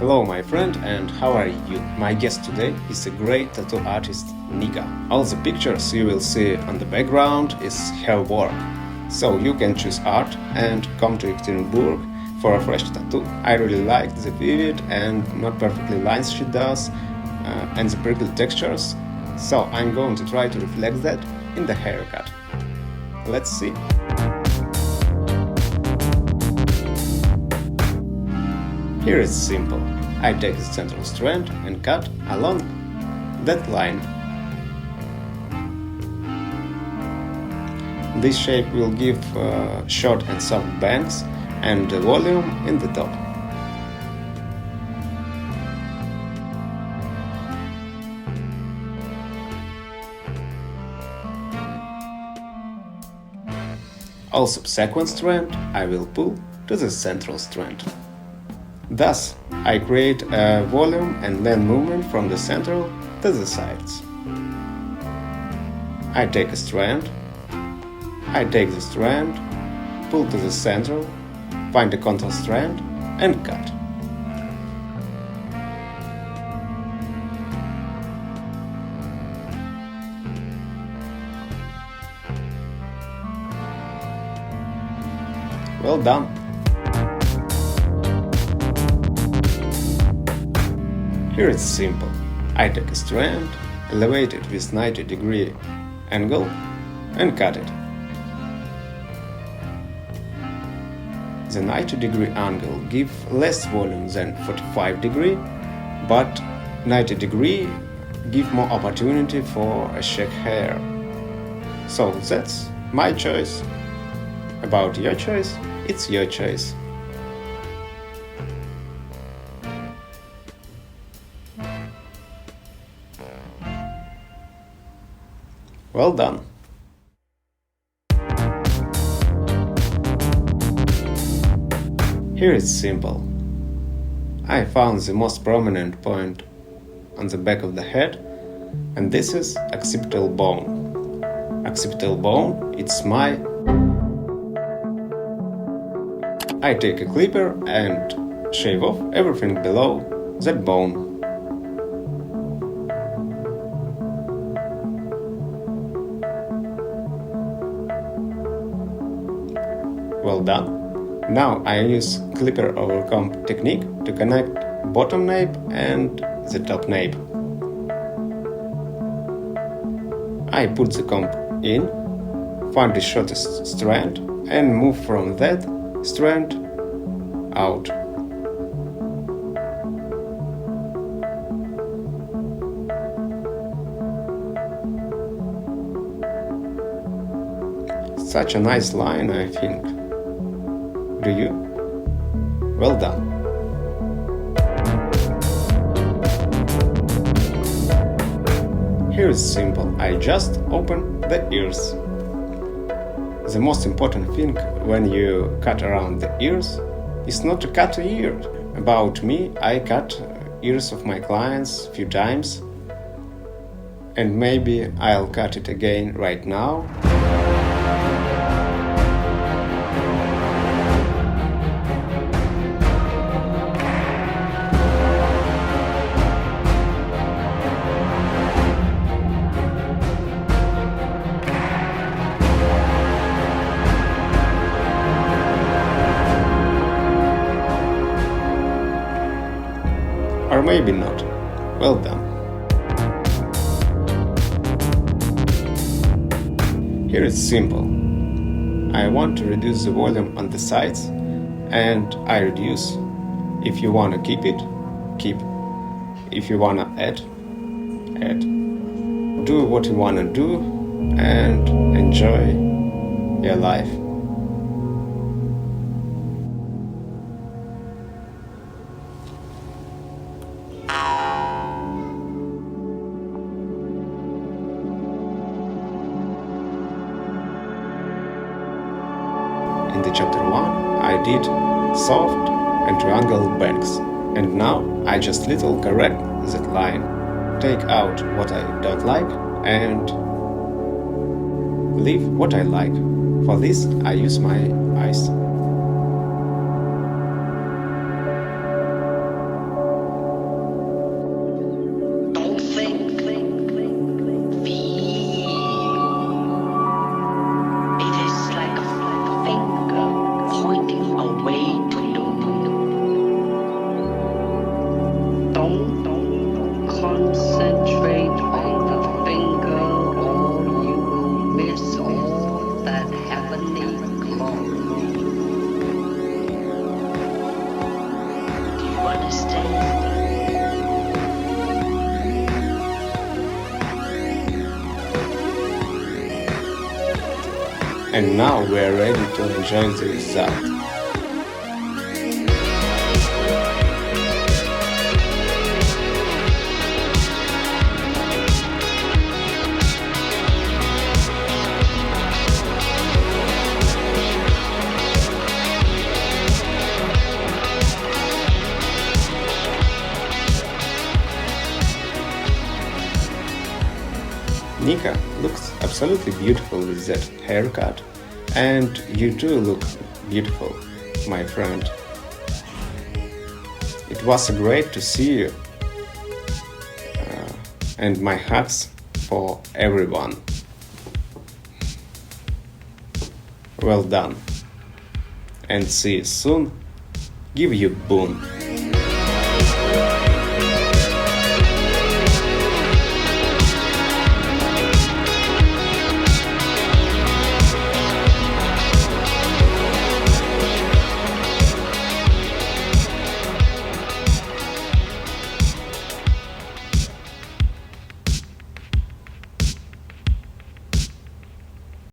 Hello my friend, and how are you? My guest today is a great tattoo artist, Nika. All the pictures you will see on the background is her work. So you can choose art and come to Ekaterinburg for a fresh tattoo. I really like the vivid and not perfectly lines she does, and the prickly textures. So I'm going to try to reflect that in the haircut. Let's see. Here it's simple. I take the central strand and cut along that line. This shape will give short and soft bangs and volume in the top. All subsequent strand I will pull to the central strand. Thus, I create a volume and length movement from the central to the sides. I take the strand, pull to the central, find the contour strand and cut. Well done! Here it's simple. I take a strand, elevate it with 90-degree angle and cut it. The 90-degree angle gives less volume than 45-degree, but 90-degree gives more opportunity for a shag hair. So that's my choice. About your choice, it's your choice. Well done! Here it's simple. I found the most prominent point on the back of the head, and this is occipital bone. Occipital bone, it's my... I take a clipper and shave off everything below that bone. Well done. Now I use clipper over comb technique to connect bottom nape and the top nape. I put the comb in, find the shortest strand and move from that strand out. Such a nice line, I think. Do you? Well done! Here is simple. I just open the ears. The most important thing when you cut around the ears is not to cut the ear. About me, I cut ears of my clients a few times, and maybe I'll cut it again right now. Or maybe not. Well done. Here it's simple. I want to reduce the volume on the sides, and I reduce. If you want to keep it, keep. If you want to add, add. Do what you want to do and enjoy your life. In the chapter 1, I did soft and triangle bangs, and now I just little correct that line, take out what I don't like and leave what I like. For this I use my eyes. And now we are ready to enjoy the result. Nika looks absolutely beautiful with that haircut, and you too look beautiful, my friend. It was great to see you, and my hugs for everyone. Well done, and see you soon. Give you boon.